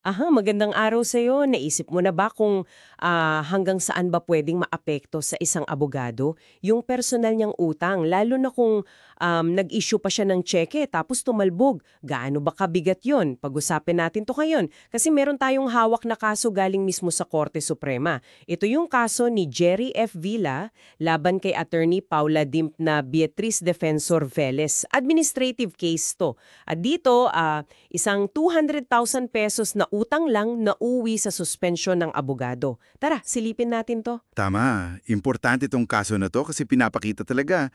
Aha, magandang araw sa'yo. Naisip mo na ba kung hanggang saan ba pwedeng maapekto sa isang abogado yung personal niyang utang, lalo na kung nag-issue pa siya ng tseke tapos tumalbog? Gaano ba kabigat yon? Pag-usapin natin to ngayon. Kasi meron tayong hawak na kaso galing mismo sa Korte Suprema. Ito yung kaso ni Jerry F. Villa laban kay Attorney Paula Dimp na Beatriz Defensor Velez. Administrative case to. At dito, isang 200,000 pesos na utang lang na uwi sa suspensyon ng abogado. Tara, silipin natin to. Tama. Importante itong kaso na to kasi pinapakita talaga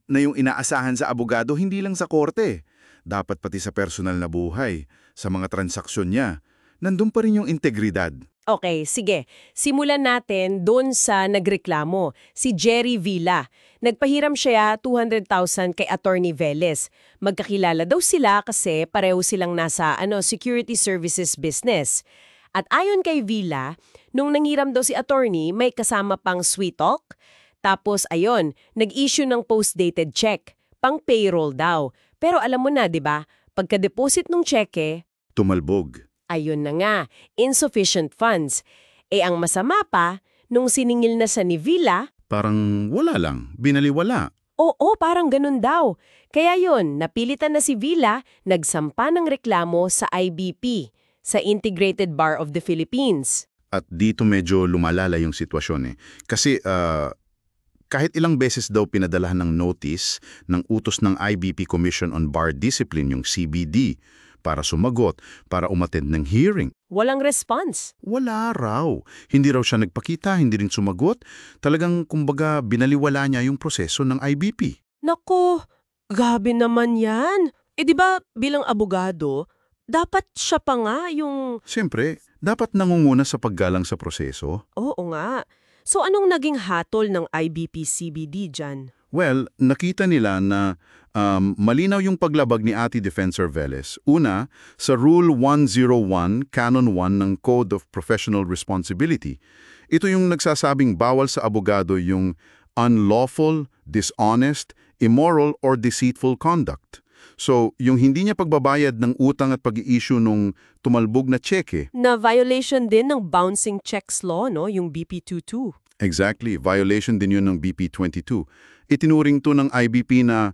na yung inaasahan sa abogado hindi lang sa korte. Dapat pati sa personal na buhay, sa mga transaksyon niya. Nandun pa rin yung integridad. Okay, sige. Simulan natin doon sa nagreklamo, si Jerry Villa. Nagpahiram siya 200,000 kay Attorney Velez. Magkakilala daw sila kasi pareho silang nasa security services business. At ayon kay Villa, nung nangiram daw si Attorney, may kasama pang sweet talk. Tapos ayon, nag-issue ng post-dated check, pang payroll daw. Pero alam mo na, 'di ba? Pagka-deposit ng cheque, Tumalbog. ayun na nga, insufficient funds. Ang masama pa, nung siningil na sa ni Villa, Parang wala lang. Binaliwala. oo, parang ganun daw. Kaya yon, napilitan na si Villa, nagsampa ng reklamo sa IBP, sa Integrated Bar of the Philippines. At dito medyo lumalala yung sitwasyon eh. Kasi kahit ilang beses daw pinadalahan ng notice ng utos ng IBP Commission on Bar Discipline, yung CBD, para sumagot, para umattend ng hearing. Walang response. Wala raw. Hindi raw siya nagpakita, hindi rin sumagot. Talagang, kumbaga, binaliwala niya yung proseso ng IBP. Naku, gabi naman yan. Di ba bilang abogado, dapat siya pa nga yung... Siyempre, dapat nangunguna sa paggalang sa proseso. Oo nga. So anong naging hatol ng IBP-CBD dyan? Well, nakita nila na malinaw yung paglabag ni Ate Defensor Velez. Una, sa Rule 101, Canon 1 ng Code of Professional Responsibility. Ito yung nagsasabing bawal sa abogado yung unlawful, dishonest, immoral, or deceitful conduct. So, yung hindi niya pagbabayad ng utang at pag-i-issue nung tumalbog na tseke. Na violation din ng bouncing checks law, no? Yung BP22. Exactly. Violation din yun ng BP22. Itinuring to ng IBP na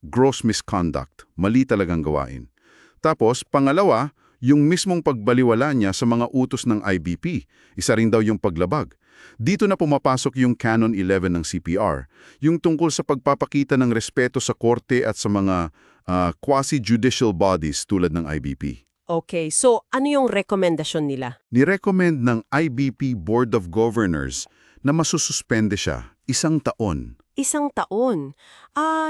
gross misconduct. Mali talagang gawain. Tapos, pangalawa, yung mismong pagbaliwala niya sa mga utos ng IBP. Isa rin daw yung paglabag. Dito na pumapasok yung Canon 11 ng CPR, yung tungkol sa pagpapakita ng respeto sa korte at sa mga quasi-judicial bodies tulad ng IBP. Okay, so ano yung rekomendasyon nila? Nirecommend ng IBP Board of Governors na masususpende siya 1 taon. 1 taon.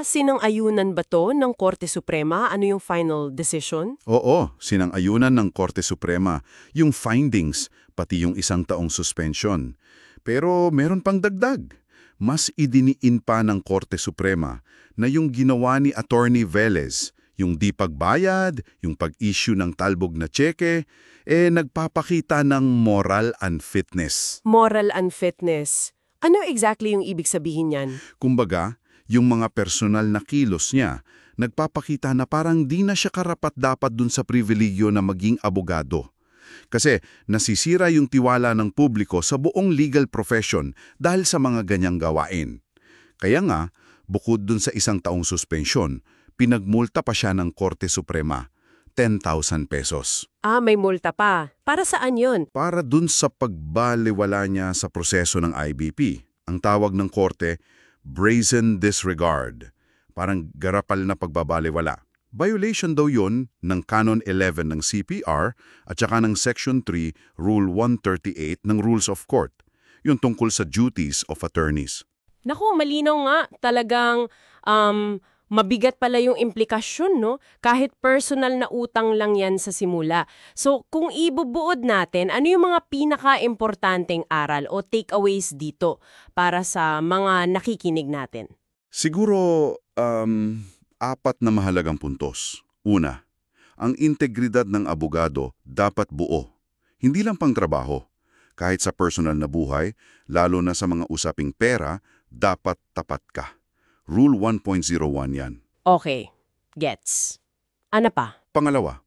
Sinang-ayunan ba to ng Korte Suprema? Ano yung final decision? Oo, sinang-ayunan ng Korte Suprema yung findings, pati yung 1 taong suspension. Pero meron pang dagdag. Mas idiniin pa ng Korte Suprema na yung ginawa ni Attorney Velez, yung di pagbayad, yung pag-issue ng talbog na tseke, nagpapakita ng moral unfitness. Moral unfitness. Ano exactly yung ibig sabihin yan? Kumbaga, yung mga personal na kilos niya, nagpapakita na parang di na siya karapat-dapat dun sa privilegyo na maging abogado. Kasi nasisira yung tiwala ng publiko sa buong legal profession dahil sa mga ganyang gawain. Kaya nga, bukod dun sa 1 taong suspensyon, pinagmulta pa siya ng Korte Suprema, 10,000 pesos. May multa pa. Para saan yon? Para dun sa pagbaliwala niya sa proseso ng IBP. Ang tawag ng korte, brazen disregard. Parang garapal na pagbabaliwala. Violation daw yon ng Canon 11 ng CPR at saka ng Section 3, Rule 138 ng Rules of Court. Yung tungkol sa duties of attorneys. Naku, malinaw nga. Talagang mabigat pala yung implikasyon, no? Kahit personal na utang lang yan sa simula. So, kung ibubuod natin, ano yung mga pinaka-importanteng aral o takeaways dito para sa mga nakikinig natin? Siguro, 4 na mahalagang puntos. Una, ang integridad ng abogado dapat buo. Hindi lang pang trabaho. Kahit sa personal na buhay, lalo na sa mga usaping pera, dapat tapat ka. Rule 1.01 yan. Okay, gets. Ano pa? Pangalawa,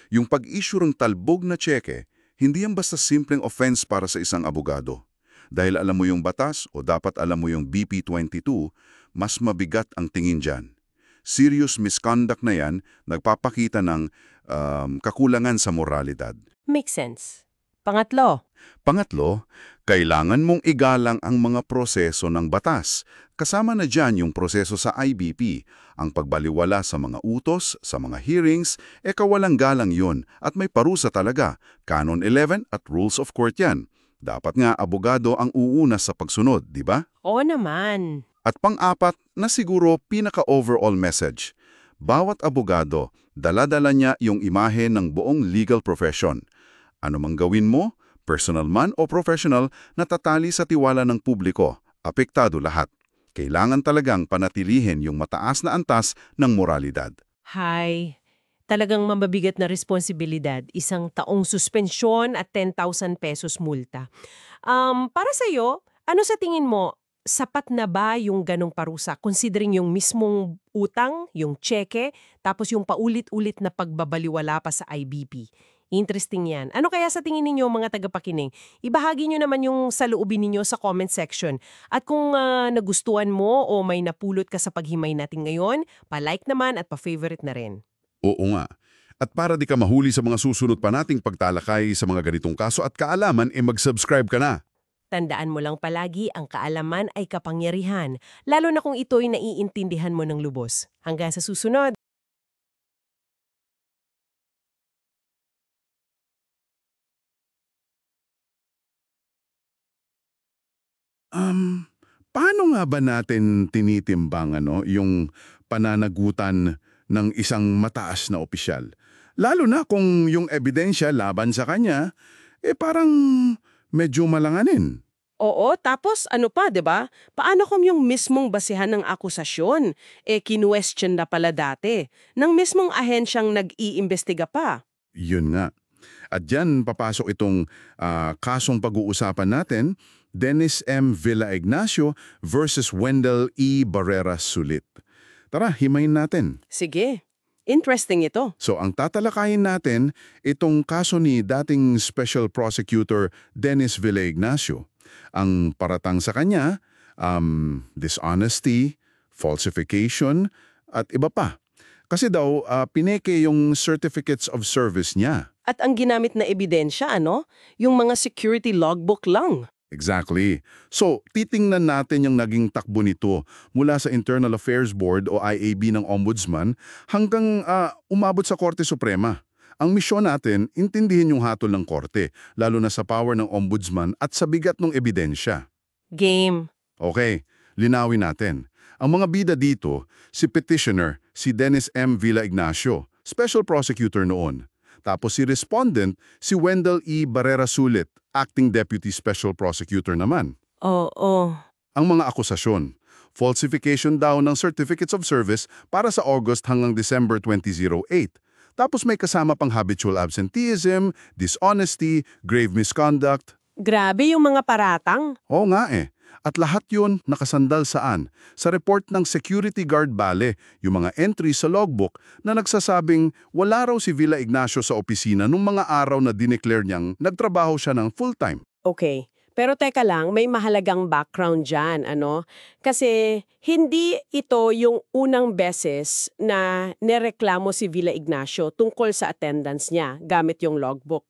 Yung pag-issue ng talbog na tseke, hindi yan basta simpleng offense para sa isang abogado. Dahil alam mo yung batas o dapat alam mo yung BP22, mas mabigat ang tingin dyan. Serious misconduct na yan, nagpapakita ng kakulangan sa moralidad. Makes sense. Pangatlo, Pangatlo, kailangan mong igalang ang mga proseso ng batas. Kasama na dyan yung proseso sa IBP, ang pagbaliwala sa mga utos, sa mga hearings, kawalang galang yun at may parusa talaga. Canon 11 at Rules of Court yan. Dapat nga abogado ang uuna sa pagsunod, di ba? oo naman. At pang-apat na siguro pinaka-overall message. Bawat abogado, dala-dala niya yung imahe ng buong legal profession. Ano mang gawin mo, personal man o professional, natatali sa tiwala ng publiko. Apektado lahat. Kailangan talagang panatilihin yung mataas na antas ng moralidad. Hay, talagang mababigat na responsibilidad. Isang taong suspensyon at 10,000 pesos multa. Para sa'yo, ano sa tingin mo, sapat na ba yung ganong parusa? Considering yung mismong utang, yung tseke, tapos yung paulit-ulit na pagbabaliwala pa sa IBP. Interesting yan. Ano kaya sa tingin ninyo mga tagapakinig? Ibahagi nyo naman yung saloobin ninyo sa comment section. At kung nagustuhan mo o may napulot ka sa paghimay natin ngayon, pa-like naman at pa-favorite na rin. Oo nga. At para di ka mahuli sa mga susunod pa nating pagtalakay sa mga ganitong kaso at kaalaman, mag-subscribe ka na. Tandaan mo lang palagi, ang kaalaman ay kapangyarihan, lalo na kung ito'y naiintindihan mo ng lubos. Hanggang sa susunod! Um, Paano nga ba natin tinitimbang yung pananagutan ng isang mataas na opisyal? Lalo na kung yung ebidensya laban sa kanya, parang medyo malanganin. Oo, tapos ano pa, 'di ba? Paano kung yung mismong basihan ng akusasyon kinuwestiyon na pala dati ng mismong ahensyang nag-iimbestiga pa? Yun nga. At dyan papasok itong kasong pag-uusapan natin, Dennis M. Villa Ignacio versus Wendell E. Barrera Sulit. Tara, himayin natin. Sige. Interesting ito. So ang tatalakayin natin, itong kaso ni dating Special Prosecutor Dennis Villa Ignacio. Ang paratang sa kanya, dishonesty, falsification, at iba pa. Kasi daw, pineke yung certificates of service niya. At ang ginamit na ebidensya, ano? Yung mga security logbook lang. Exactly. So, titingnan natin yung naging takbo nito mula sa Internal Affairs Board o IAB ng Ombudsman hanggang umabot sa Korte Suprema. Ang misyon natin, intindihin yung hatol ng Korte, lalo na sa power ng Ombudsman at sa bigat ng ebidensya. Game. Okay, linawin natin. Ang mga bida dito, si petitioner, si Dennis M. Villa Ignacio, special prosecutor noon. Tapos si respondent, si Wendell E. Barrera Sulit, acting deputy special prosecutor naman. Oo. Ang mga akusasyon, falsification daw ng certificates of service para sa August hanggang December 2008. Tapos may kasama pang habitual absenteeism, dishonesty, grave misconduct. Grabe yung mga paratang. Oo nga eh. At lahat yun nakasandal saan? Sa report ng Security Guard Bale, yung mga entry sa logbook na nagsasabing wala raw si Villa Ignacio sa opisina nung mga araw na dineclare niyang nagtrabaho siya ng full-time. Okay. Pero teka lang, may mahalagang background dyan, ano? Kasi hindi ito yung unang beses na nereklamo si Villa Ignacio tungkol sa attendance niya gamit yung logbook.